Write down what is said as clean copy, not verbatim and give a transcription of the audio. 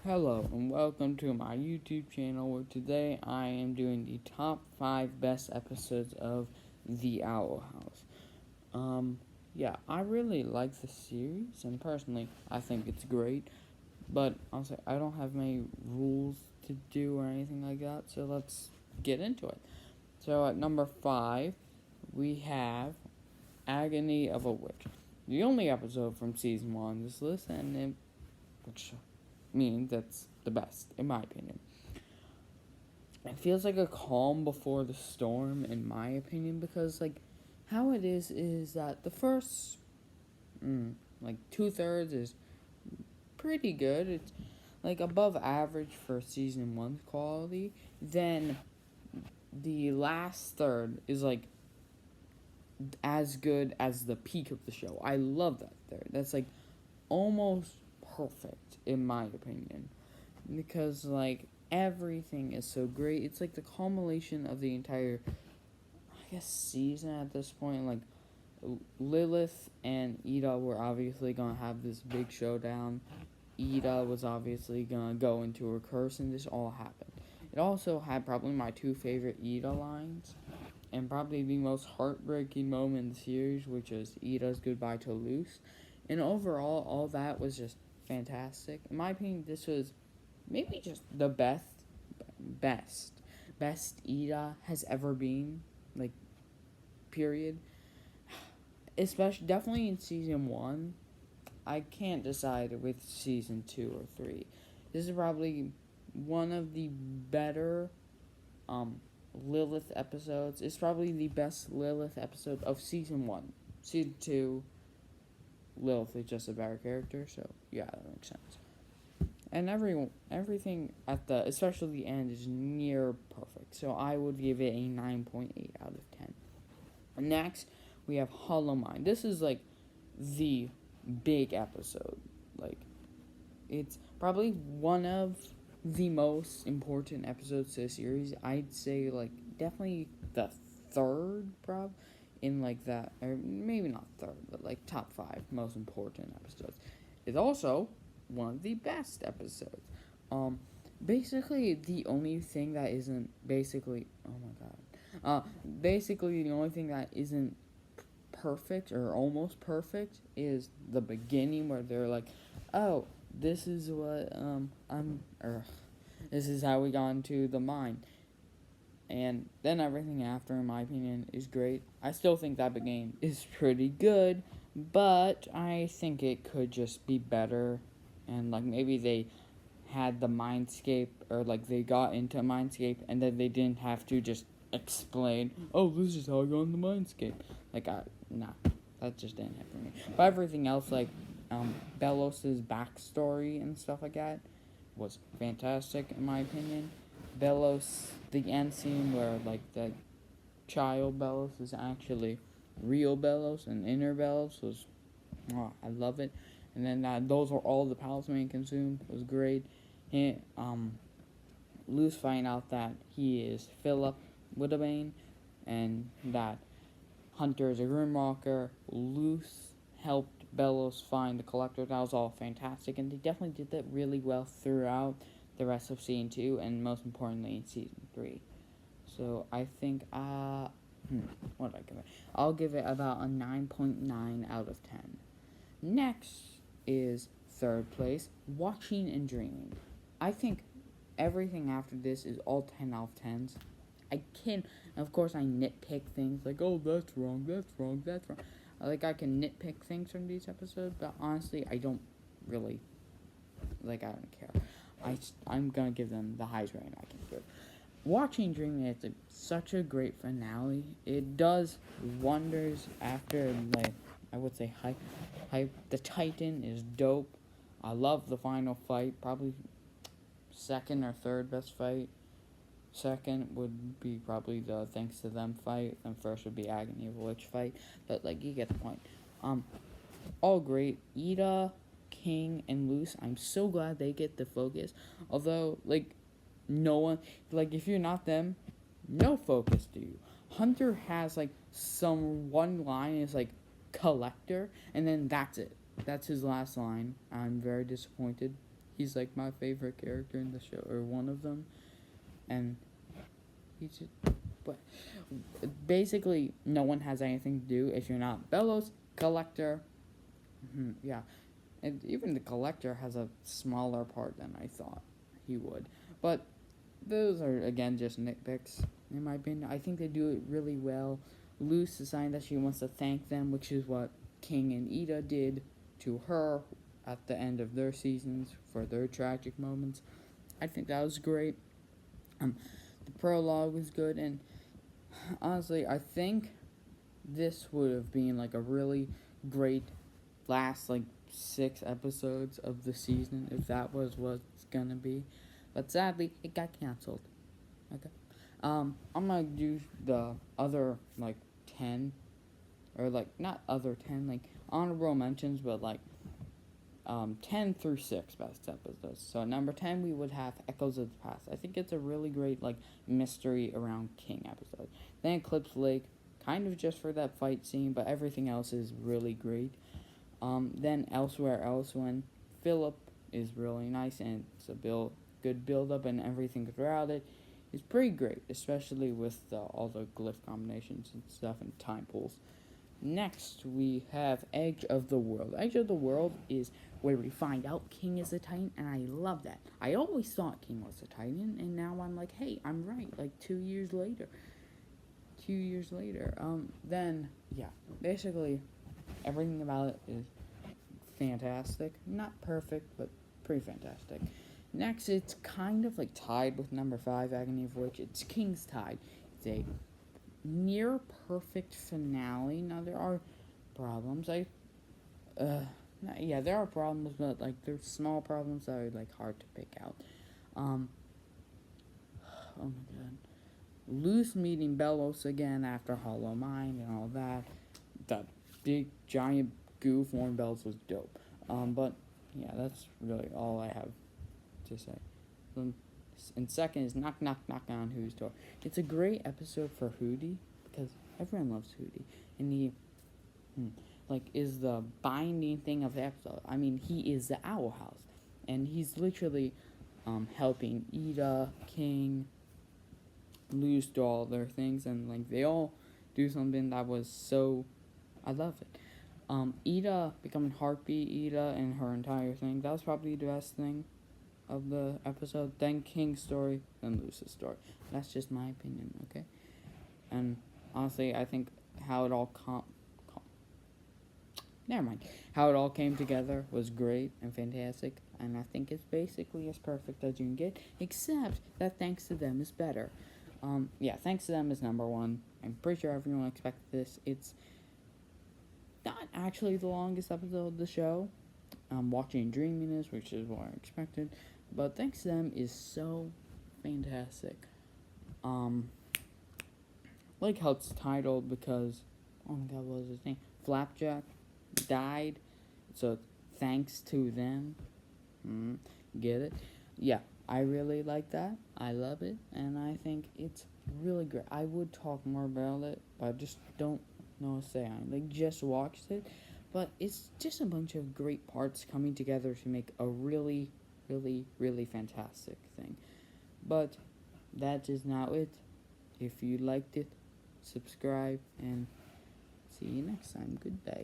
Hello and welcome to my YouTube channel where today I am doing the top 5 best episodes of The Owl House. Yeah, I really like the series and personally I think it's great, but also I don't have many rules to do or anything like that, so let's get into it. So at number 5, we have Agony of a Witch. The only episode from season 1 on this list, and which means that's the best, in my opinion. It feels like a calm before the storm, in my opinion, because, how it is that the first, 2/3 is pretty good. It's, above average for season 1's quality. Then the last third is, as good as the peak of the show. I love that third. That's, almost perfect, in my opinion. Because everything is so great. It's like the culmination of the entire, I guess, season at this point. Lilith and Ida were obviously gonna have this big showdown. Ida was obviously gonna go into her curse, and this all happened. It also had probably my two favorite Ida lines, and probably the most heartbreaking moment in the series, which is Ida's goodbye to Luce. And overall, all that was just fantastic. In my opinion, this was maybe just the best, best Ida has ever been, period. Especially, definitely in season 1. I can't decide with season 2 or 3. This is probably one of the better, Lilith episodes. It's probably the best Lilith episode of season 1. Season 2, Lilith is just a better character, so yeah, that makes sense. And everything at the, especially the end, is near perfect. So I would give it a 9.8 out of 10. Next, we have Hollow Mind. This is the big episode. Like, it's probably one of the most important episodes to the series. I'd say definitely the third, in that, or maybe not third, but top 5 most important episodes. It's also one of the best episodes. Basically the only thing that isn't basically, oh my god, basically the only thing that isn't perfect or almost perfect is the beginning where they're like, oh, this is what this is how we got into the mine, and then everything after, in my opinion, is great. I still think that beginning is pretty good, but I think it could just be better, and maybe they had the Mindscape, or they got into Mindscape and then they didn't have to just explain, oh, this is how I got into Mindscape. Nah, that just didn't happen for me. But everything else, Belos's backstory and stuff like that, was fantastic in my opinion. Belos, the end scene where the child Belos is actually real Belos and inner Belos was, oh, I love it. And then those were all the palace man consumed. It was great. He, Luce find out that he is Philip Widowbane, and that Hunter is a Grimwalker. Luce helped Belos find the Collector. That was all fantastic, and they definitely did that really well throughout the rest of season 2, and most importantly in season 3. So I think, what did I give it? I'll give it about a 9.9 out of 10. Next is third place, Watching and Dreaming. I think everything after this is all 10 out of 10s. I can, of course, I nitpick things like, oh, that's wrong, that's wrong, that's wrong. I can nitpick things from these episodes, but honestly, I don't really, I don't care. I'm gonna give them the highest rating I can give. Watching Dreaming is such a great finale. It does wonders after, I would say, hype. The Titan is dope. I love the final fight. Probably second or third best fight. Second would be probably the Thanks to Them fight, and first would be Agony of a Witch fight. But you get the point. All great. Ida, King, and Luce. I'm so glad they get the focus. Although no one, if you're not them, no focus to you. Hunter has some one line is collector, and then that's it. That's his last line. I'm very disappointed. He's like my favorite character in the show, or one of them, and he's just. But basically, no one has anything to do if you're not Bellows, Collector. Yeah, and even the Collector has a smaller part than I thought he would. But those are, again, just nitpicks, in my opinion. I think they do it really well. Luce decided that she wants to thank them, which is what King and Ida did to her at the end of their seasons for their tragic moments. I think that was great. The prologue was good, and honestly, I think this would have been like a really great last like 6 episodes of the season if that was what's gonna be. But sadly, it got canceled. Okay. I'm gonna do the other like 10, or like not other 10, like honorable mentions, but like 10 through 6 best episodes. So number 10 we would have Echoes of the Past. I think it's a really great like mystery around King episode. Then Eclipse Lake, kind of just for that fight scene, but everything else is really great. Then Elsewhere Else, when Philip is really nice, and it's a good build up, and everything throughout it is pretty great, especially with all the glyph combinations and stuff and time pulls. Next, we have Edge of the World. Edge of the World is where we find out King is a Titan, and I love that. I always thought King was a Titan, and now I'm like, hey, I'm right, like 2 years later. Then, yeah, basically, everything about it is fantastic. Not perfect, but pretty fantastic. Next, it's kind of like tied with number 5, Agony of Witch. It's King's Tide. It's a near perfect finale. Now there are problems. There are problems, but like there's small problems that are like hard to pick out. Oh my god, Luce meeting Bellows again after Hollow Mind and all that. That big giant goo form Bellows was dope. But yeah, that's really all I have to say. And second is Knock Knock Knock on Who's Door. It's a great episode for Hootie because everyone loves Hootie, and he is the binding thing of the episode. I mean, he is the Owl House, and he's literally helping Ida, King, Luce do all their things, and like they all do something that was so. I love it. Ida becoming Heartbeat Ida and her entire thing. That was probably the best thing of the episode. Then King's story, then Luce's story. That's just my opinion, okay? And honestly, I think how it all How it all came together was great and fantastic, and I think it's basically as perfect as you can get, except that Thanks to Them is better. Thanks to Them is number 1. I'm pretty sure everyone expected this. It's not actually the longest episode of the show. Watching and Dreaming is, which is what I expected. But Thanks to Them is so fantastic. Like how it's titled because, oh my god, what was his name? Flapjack died, so thanks to them. Get it? Yeah, I really like that. I love it, and I think it's really great. I would talk more about it, but I just don't know what to say. I just watched it, but it's just a bunch of great parts coming together to make a really, really, really fantastic thing. But that is not it. If you liked it, subscribe, and see you next time. Goodbye.